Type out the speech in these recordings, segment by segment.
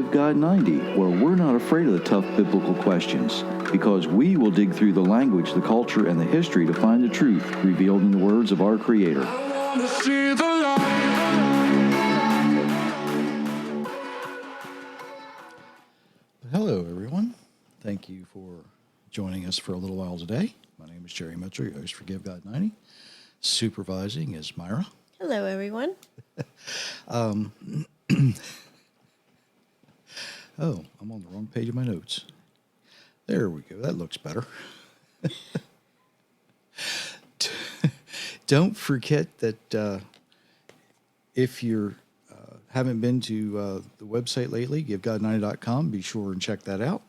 Give God 90, where we're not afraid of the tough biblical questions, because we will dig through the language, the culture, and the history to find the truth revealed in the words of our Creator. Hello, everyone. Thank you for joining us for a little while today. My name is Jerry Mitchell, your host for Give God 90. Supervising is Myra. Hello, everyone. Oh, I'm on the wrong page of my notes. There we go. That looks better. Don't forget that if you haven't been to the website lately, givegod90.com, be sure and check that out.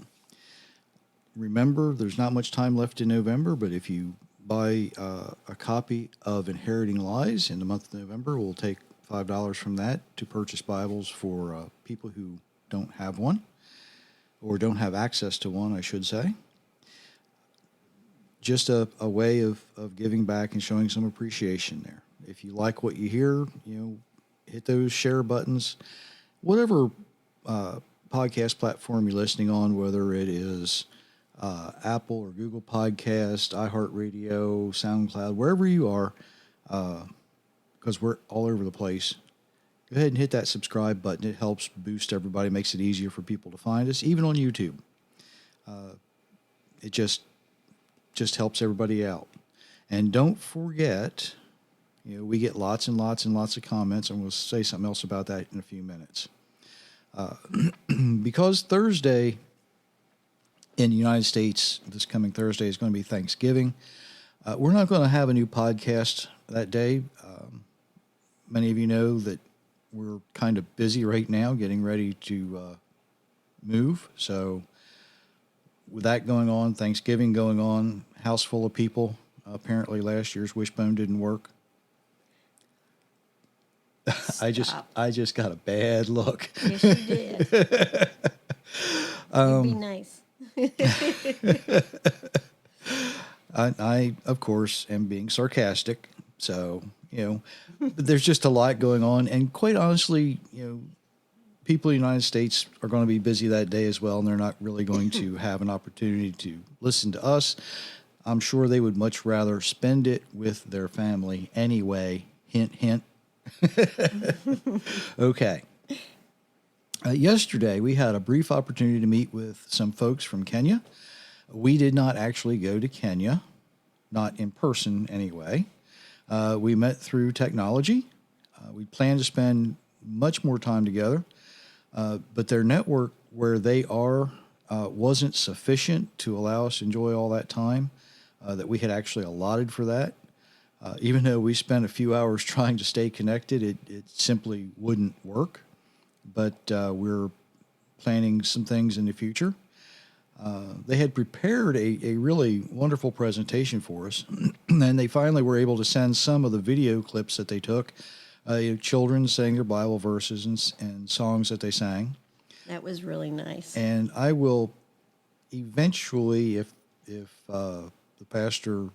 Remember, there's not much time left in November, but if you buy a copy of Inheriting Lies in the month of November, we'll take $5 from that to purchase Bibles for people who don't have one, or don't have access to one, I should say. Just a way of giving back and showing some appreciation there. If you like what you hear, hit those share buttons. Whatever podcast platform you're listening on, whether it is Apple or Google Podcast, iHeartRadio, SoundCloud, wherever you are, because we're all over the place. Go ahead and hit that subscribe button. It helps boost everybody, makes it easier for people to find us, even on YouTube. It just helps everybody out. And don't forget, we get lots and lots and lots of comments, and we'll say something else about that in a few minutes. Because Thursday in the United States, this coming Thursday, is going to be Thanksgiving, we're not going to have a new podcast that day. Many of you know that we're kind of busy right now getting ready to move. So with that going on, Thanksgiving going on, house full of people. Apparently last year's wishbone didn't work. I just got a bad look. Yes, you did. You'd be nice. I, of course, am being sarcastic. So, there's just a lot going on. And quite honestly, people in the United States are going to be busy that day as well, and they're not really going to have an opportunity to listen to us. I'm sure they would much rather spend it with their family anyway. Hint, hint. Okay. Yesterday, we had a brief opportunity to meet with some folks from Kenya. We did not actually go to Kenya, not in person anyway. We met through technology. We plan to spend much more time together, but their network where they are wasn't sufficient to allow us to enjoy all that time that we had actually allotted for that. Even though we spent a few hours trying to stay connected, it simply wouldn't work. But we're planning some things in the future. They had prepared a really wonderful presentation for us, and they finally were able to send some of the video clips that they took, children saying their Bible verses and songs that they sang. That was really nice. And I will eventually, if the pastor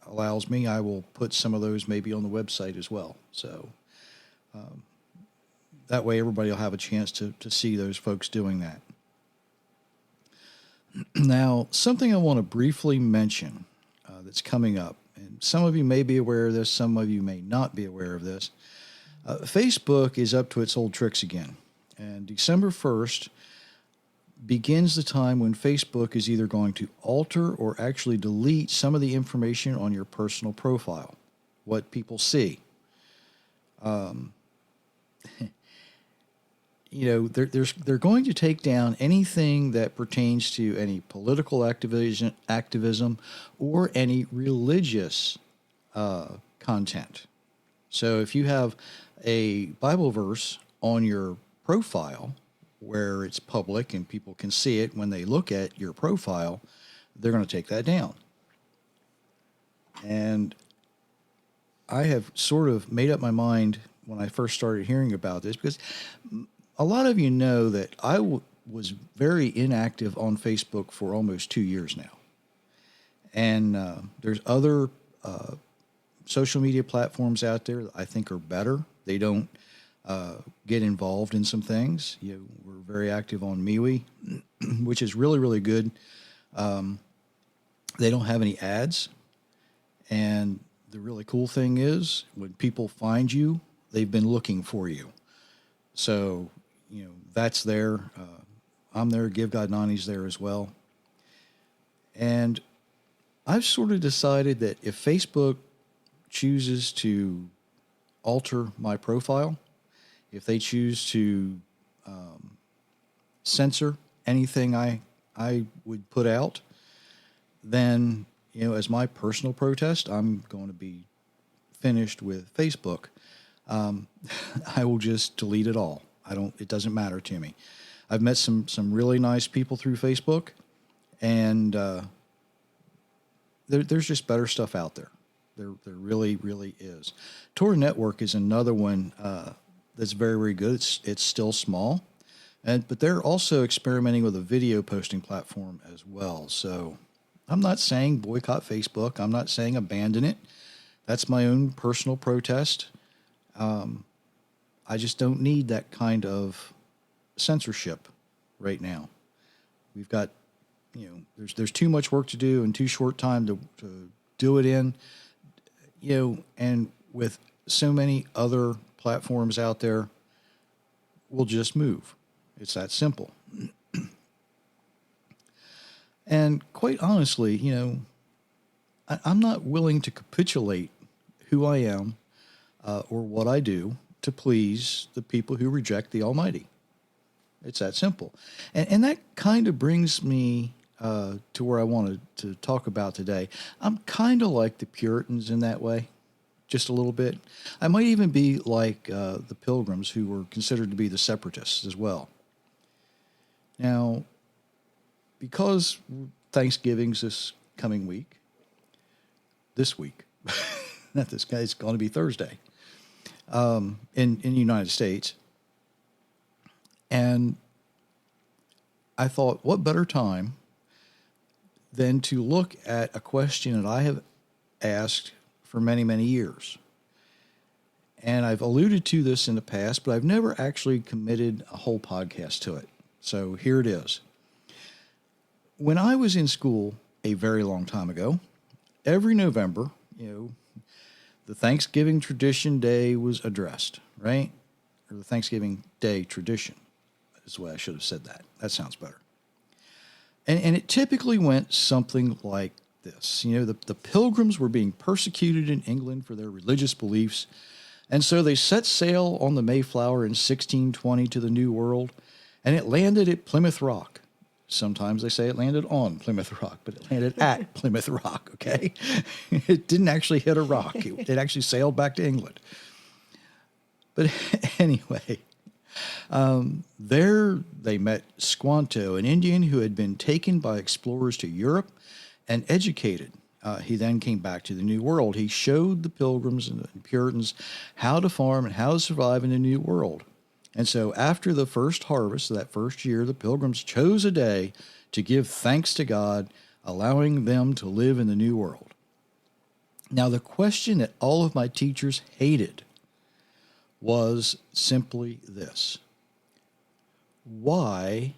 allows me, I will put some of those maybe on the website as well. So that way everybody will have a chance to see those folks doing that. Now, something I want to briefly mention that's coming up, and some of you may be aware of this, some of you may not be aware of this. Facebook is up to its old tricks again, and December 1st begins the time when Facebook is either going to alter or actually delete some of the information on your personal profile, what people see. They're going to take down anything that pertains to any political activism or any religious content. So if you have a Bible verse on your profile where it's public and people can see it when they look at your profile, they're going to take that down. And I have sort of made up my mind when I first started hearing about this, because a lot of you know that I was very inactive on Facebook for almost 2 years now. And there's other social media platforms out there that I think are better. They don't get involved in some things. We're very active on MeWe, which is really, really good. They don't have any ads. And the really cool thing is when people find you, they've been looking for you. So, that's there. I'm there. Give God Nani's there as well. And I've sort of decided that if Facebook chooses to alter my profile, if they choose to censor anything I would put out, then, as my personal protest, I'm going to be finished with Facebook. I will just delete it all. It doesn't matter to me. I've met some really nice people through Facebook, and there's just better stuff out there. There really, really is. Tor Network is another one that's very, very good. It's still small, but they're also experimenting with a video posting platform as well. So I'm not saying boycott Facebook. I'm not saying abandon it. That's my own personal protest. I just don't need that kind of censorship right now. We've got, there's too much work to do and too short time to do it in, and with so many other platforms out there, we'll just move. It's that simple. And quite honestly, I'm not willing to capitulate who I am or what I do to please the people who reject the Almighty. It's that simple. And that kind of brings me to where I wanted to talk about today. I'm kind of like the Puritans in that way, just a little bit. I might even be like the Pilgrims, who were considered to be the separatists as well. Now, because Thanksgiving's this coming week, not this guy, it's going to be Thursday, in the United States. And I thought, what better time than to look at a question that I have asked for many, many years. And I've alluded to this in the past, but I've never actually committed a whole podcast to it. So here it is. When I was in school a very long time ago, every November, the Thanksgiving tradition day was addressed, right? Or the Thanksgiving Day tradition is the way I should have said that. That sounds better. And it typically went something like this. The Pilgrims were being persecuted in England for their religious beliefs, and so they set sail on the Mayflower in 1620 to the New World, and it landed at Plymouth Rock. Sometimes they say it landed on Plymouth Rock, but it landed at Plymouth Rock, okay? It didn't actually hit a rock. It actually sailed back to England. But anyway, there they met Squanto, an Indian who had been taken by explorers to Europe and educated. He then came back to the New World. He showed the Pilgrims and the Puritans how to farm and how to survive in the New World. And so after the first harvest of that first year, the Pilgrims chose a day to give thanks to God, allowing them to live in the New World. Now, the question that all of my teachers hated was simply this: why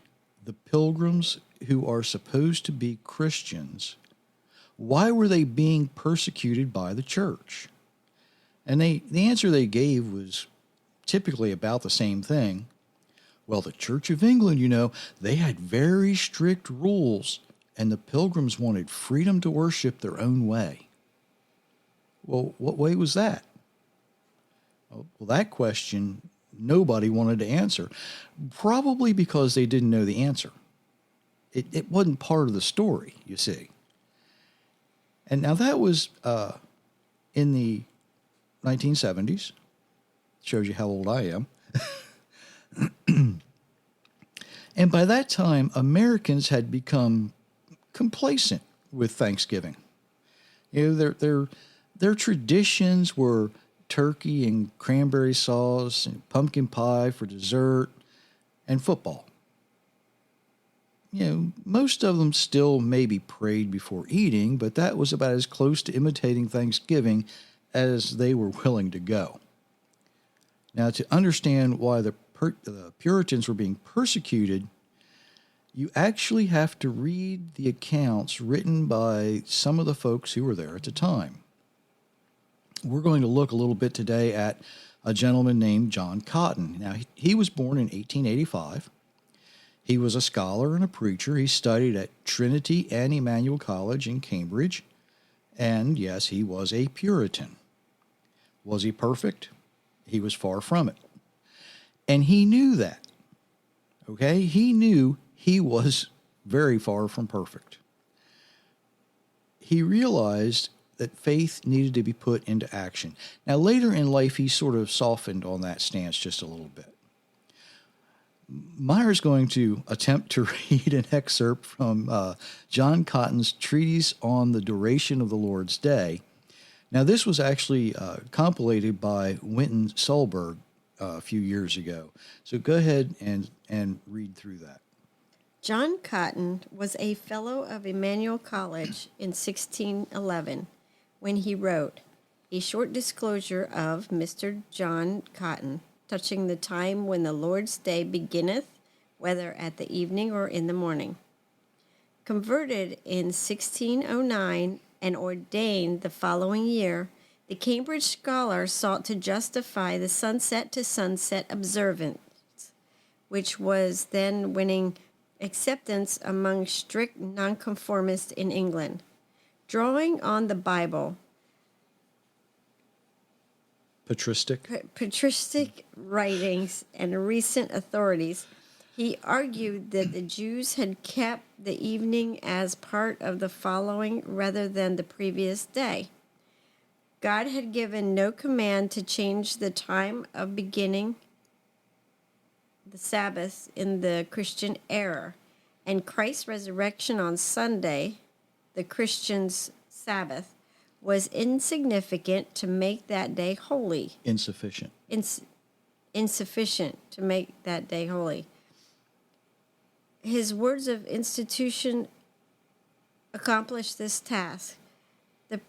the Pilgrims, who are supposed to be Christians, why were they being persecuted by the church? And the answer they gave was typically about the same thing. Well, the Church of England, they had very strict rules, and the Pilgrims wanted freedom to worship their own way. Well, what way was that? Well, that question nobody wanted to answer, probably because they didn't know the answer. It wasn't part of the story, you see. And now that was in the 1970s. Shows you how old I am. And by that time, Americans had become complacent with Thanksgiving. Their traditions were turkey and cranberry sauce and pumpkin pie for dessert and football. Most of them still maybe prayed before eating, but that was about as close to imitating Thanksgiving as they were willing to go. Now, to understand why the Puritans were being persecuted, you actually have to read the accounts written by some of the folks who were there at the time. We're going to look a little bit today at a gentleman named John Cotton. Now, he was born in 1885. He was a scholar and a preacher. He studied at Trinity and Emmanuel College in Cambridge. And yes, he was a Puritan. Was he perfect? He was far from it. And he knew that. Okay? He knew he was very far from perfect. He realized that faith needed to be put into action. Now, later in life, he sort of softened on that stance just a little bit. Meyer's going to attempt to read an excerpt from John Cotton's treatise on the duration of the Lord's Day. Now, this was actually compilated by Winton Solberg a few years ago. So go ahead and read through that. John Cotton was a fellow of Emmanuel College in 1611 when he wrote a short disclosure of Mr. John Cotton touching the time when the Lord's Day beginneth, whether at the evening or in the morning. Converted in 1609 and ordained the following year, the Cambridge scholar sought to justify the sunset to sunset observance, which was then winning acceptance among strict nonconformists in England. Drawing on the Bible, patristic writings, and recent authorities, he argued that the Jews had kept the evening as part of the following rather than the previous day. God had given no command to change the time of beginning the Sabbath in the Christian era, and Christ's resurrection on Sunday, the Christian's Sabbath, was insignificant to make that day holy. Insufficient. Insufficient to make that day holy. His words of institution accomplished this task. The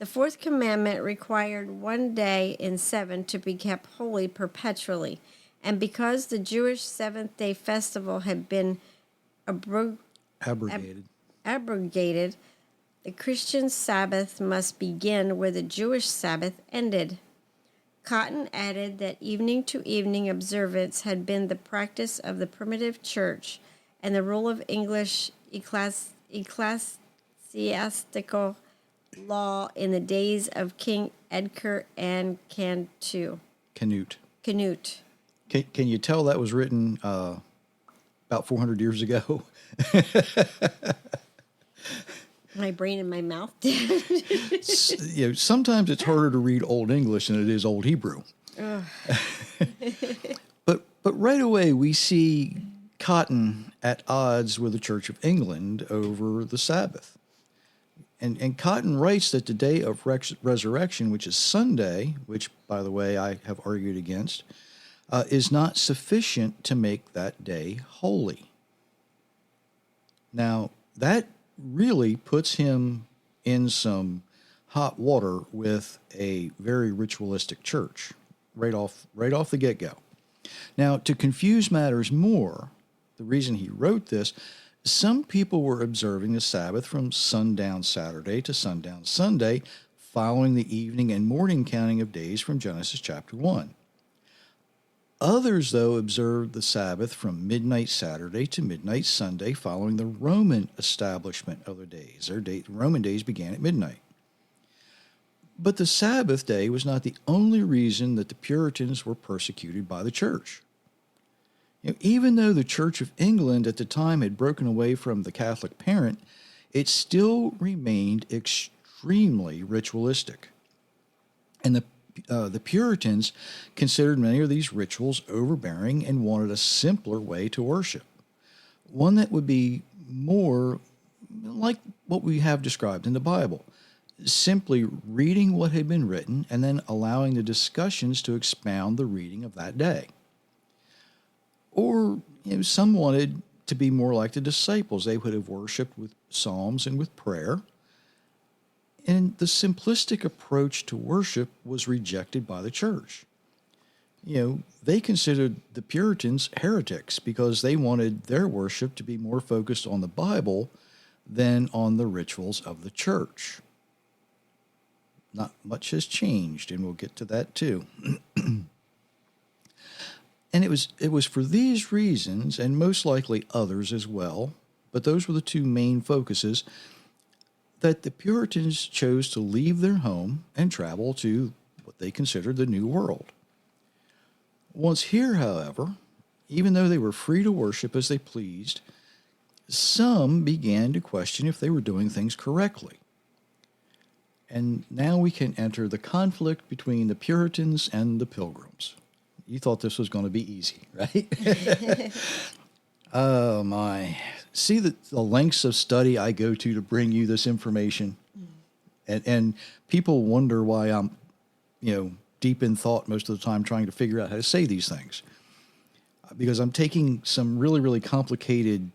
The fourth commandment required 1 day in 7 to be kept holy perpetually. And because the Jewish seventh-day festival had been abrogated, the Christian Sabbath must begin where the Jewish Sabbath ended. Cotton added that evening to evening observance had been the practice of the primitive church and the rule of English ecclesiastical law in the days of King Edgar and Canute. Can you tell that was written about 400 years ago? My brain in my mouth did. Sometimes it's harder to read Old English than it is Old Hebrew. But right away we see Cotton at odds with the Church of England over the Sabbath. And Cotton writes that the day of resurrection, which is Sunday, which, by the way, I have argued against, is not sufficient to make that day holy. Now, that really puts him in some hot water with a very ritualistic church right off the get-go. Now, to confuse matters more, the reason he wrote this, some people were observing the Sabbath from sundown Saturday to sundown Sunday, following the evening and morning counting of days from Genesis chapter 1. Others, though, observed the Sabbath from midnight Saturday to midnight Sunday, following the Roman establishment of the days. Roman days began at midnight. But the Sabbath day was not the only reason that the Puritans were persecuted by the church. Even though the Church of England at the time had broken away from the Catholic parent, it still remained extremely ritualistic. And the Puritans considered many of these rituals overbearing and wanted a simpler way to worship, one that would be more like what we have described in the Bible, simply reading what had been written and then allowing the discussions to expound the reading of that day. Or some wanted to be more like the disciples. They would have worshipped with psalms and with prayer. And the simplistic approach to worship was rejected by the church. They considered the Puritans heretics because they wanted their worship to be more focused on the Bible than on the rituals of the church. Not much has changed, and we'll get to that too. And it was for these reasons, and most likely others as well, but those were the two main focuses, that the Puritans chose to leave their home and travel to what they considered the New World. Once here, however, even though they were free to worship as they pleased, some began to question if they were doing things correctly. And now we can enter the conflict between the Puritans and the Pilgrims. You thought this was going to be easy, right? Oh, my. See the lengths of study I go to bring you this information. And people wonder why I'm, deep in thought most of the time trying to figure out how to say these things. Because I'm taking some really, really complicated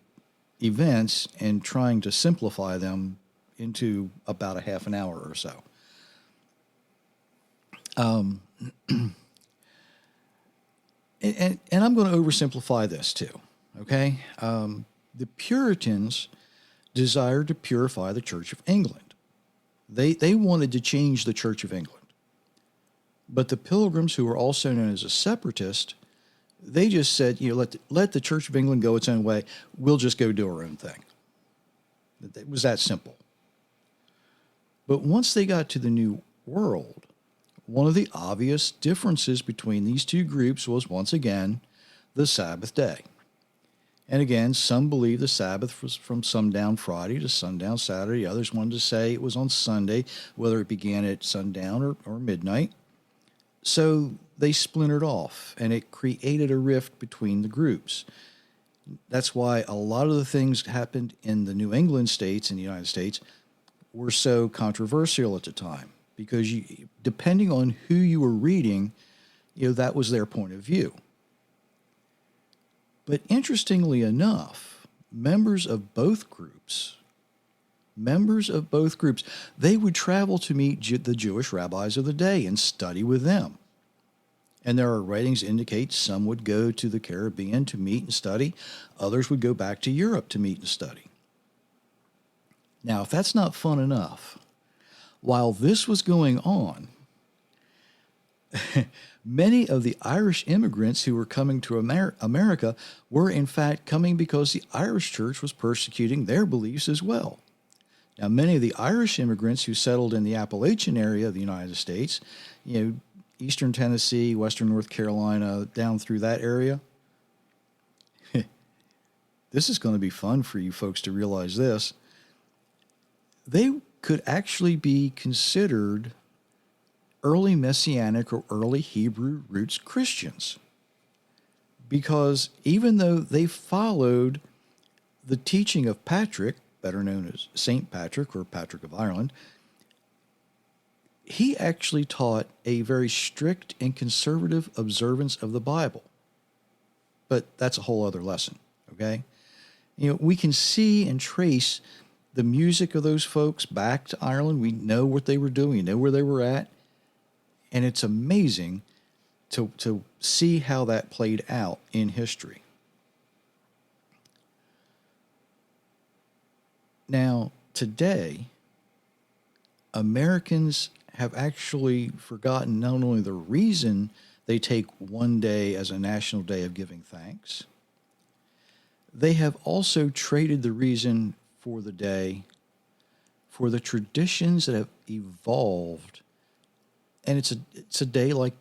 events and trying to simplify them into about a half an hour or so. And I'm going to oversimplify this too, okay? The Puritans desired to purify the Church of England. They wanted to change the Church of England. But the Pilgrims, who were also known as a separatist, they just said, let the Church of England go its own way. We'll just go do our own thing. It was that simple. But once they got to the New World, one of the obvious differences between these two groups was, once again, the Sabbath day. And again, some believe the Sabbath was from sundown Friday to sundown Saturday. Others wanted to say it was on Sunday, whether it began at sundown or midnight. So they splintered off, and it created a rift between the groups. That's why a lot of the things that happened in the New England states in the United States were so controversial at the time, because depending on who you were reading, that was their point of view. But interestingly enough, members of both groups, they would travel to meet the Jewish rabbis of the day and study with them. And there are writings indicate some would go to the Caribbean to meet and study. Others would go back to Europe to meet and study. Now, if that's not fun enough, while this was going on, many of the Irish immigrants who were coming to America were in fact coming because the Irish church was persecuting their beliefs as well. Now, many of the Irish immigrants who settled in the Appalachian area of the United States, eastern Tennessee, western North Carolina, down through that area, this is going to be fun for you folks to realize this. They could actually be considered early Messianic or early Hebrew roots Christians, because even though they followed the teaching of Patrick, better known as St. Patrick or Patrick of Ireland, he actually taught a very strict and conservative observance of the Bible. But that's a whole other lesson, okay? We can see and trace the music of those folks back to Ireland. We know what they were doing. We know where they were at. And it's amazing to see how that played out in history. Now, today, Americans have actually forgotten not only the reason they take one day as a national day of giving thanks, they have also traded the reason for the day for the traditions that have evolved. And it's a day like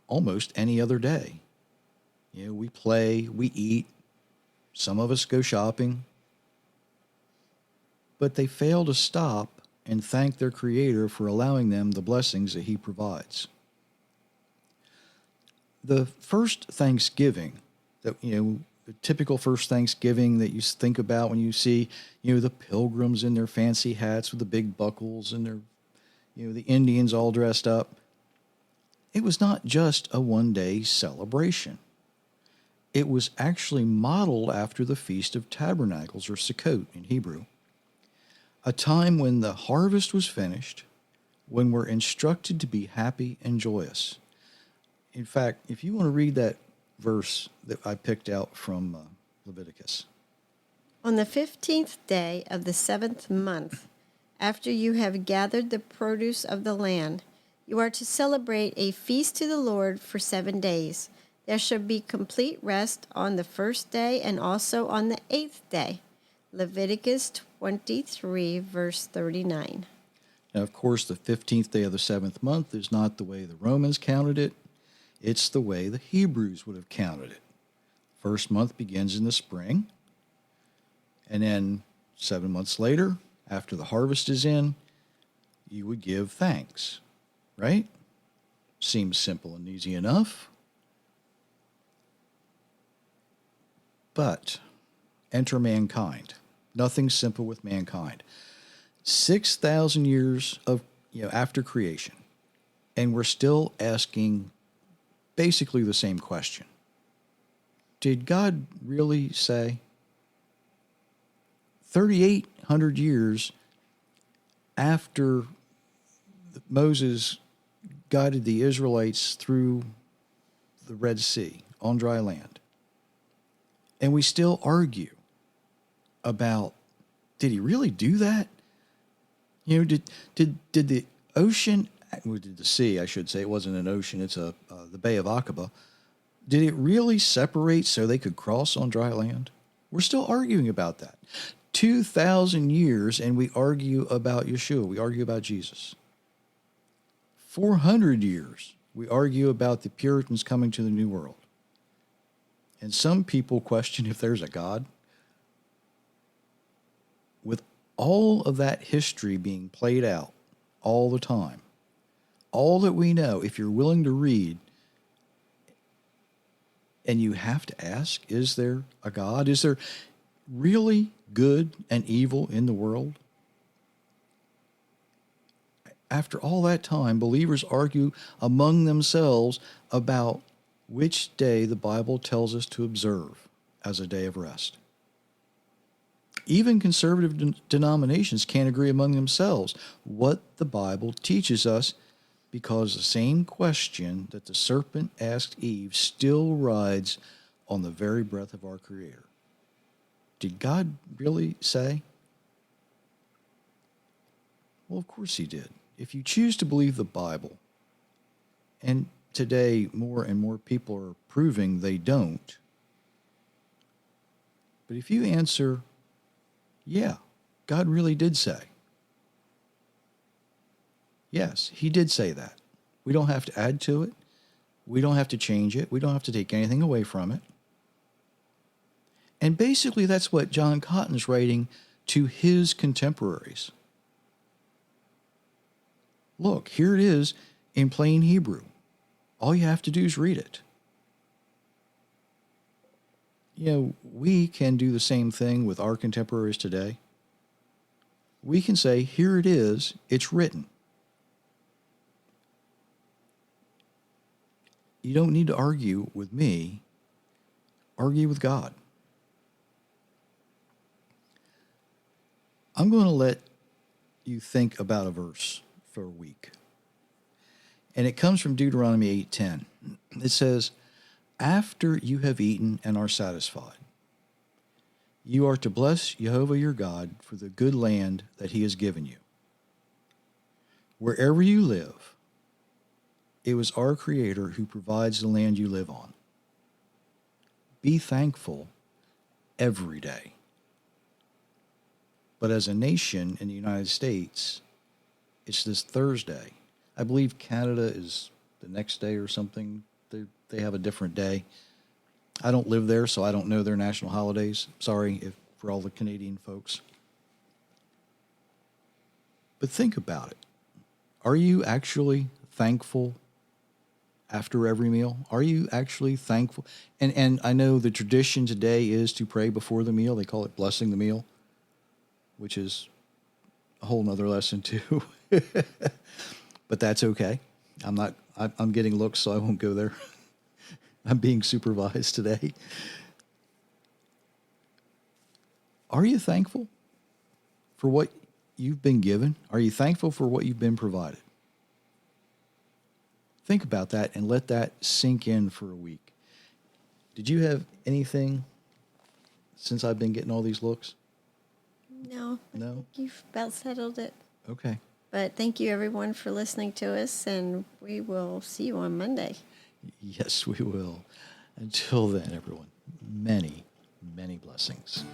almost any other day. We play, we eat, some of us go shopping, but they fail to stop and thank their Creator for allowing them the blessings that He provides. The first Thanksgiving, the typical first Thanksgiving that you think about when you see, the pilgrims in their fancy hats with the big buckles and their, the Indians all dressed up. It was not just a one-day celebration. It was actually modeled after the Feast of Tabernacles, or Sukkot in Hebrew. a time when the harvest was finished, when we're instructed to be happy and joyous. In fact, if you want to read that verse that I picked out from Leviticus. On the 15th day of the 7th month, after you have gathered the produce of the land, you are to celebrate a feast to the Lord for 7 days. There shall be complete rest on the first day and also on the 8th day. Leviticus 23, verse 39. Now, of course, the 15th day of the 7th month is not the way the Romans counted it. It's the way the Hebrews would have counted it. First month begins in the spring. And then 7 months later, after the harvest is in, you would give thanks, right? Seems simple and easy enough. But enter mankind. Nothing simple with mankind. 6,000 years of after creation, and we're still asking basically the same question. Did God really say? 3,800 years after Moses guided the Israelites through the Red Sea on dry land, and we still argue about, did he really do that? Did the ocean, well, did the sea, I should say, it wasn't an ocean, it's the Bay of Aqaba, did it really separate so they could cross on dry land? We're still arguing about that. 2,000 years, and we argue about Yeshua. We argue about Jesus. 400 years, we argue about the Puritans coming to the New World. And some people question if there's a God. With all of that history being played out all the time, all that we know, if you're willing to read, and you have to ask, is there a God? Is there really good and evil in the world? After all that time, believers argue among themselves about which day the Bible tells us to observe as a day of rest. Even conservative denominations can't agree among themselves what the Bible teaches us, because the same question that the serpent asked Eve still rides on the very breath of our Creator. Did God really say? Well, of course he did. If you choose to believe the Bible, and today more and more people are proving they don't, but if you answer, yeah, God really did say. Yes, he did say that. We don't have to add to it. We don't have to change it. We don't have to take anything away from it. And basically that's what John Cotton's writing to his contemporaries. Look, here it is in plain Hebrew. All you have to do is read it. We can do the same thing with our contemporaries today. We can say, here it is, it's written. You don't need to argue with me. Argue with God. I'm going to let you think about a verse for a week. And it comes from Deuteronomy 8:10. It says, after you have eaten and are satisfied, you are to bless Jehovah your God for the good land that he has given you. Wherever you live, it was our Creator who provides the land you live on. Be thankful every day. But as a nation in the United States, it's this Thursday. I believe Canada is the next day or something. They have a different day. I don't live there, so I don't know their national holidays. Sorry for all the Canadian folks. But think about it. Are you actually thankful after every meal? Are you actually thankful? And I know the tradition today is to pray before the meal. They call it blessing the meal, which is a whole nother lesson too. But that's okay. I'm getting looks, so I won't go there. I'm being supervised today. Are you thankful for what you've been given? Are you thankful for what you've been provided? Think about that and let that sink in for a week. Did you have anything since I've been getting all these looks? No. I No? think you've about settled it. Okay. But thank you, everyone, for listening to us, and we will see you on Monday. Yes, we will. Until then, everyone, many, many blessings.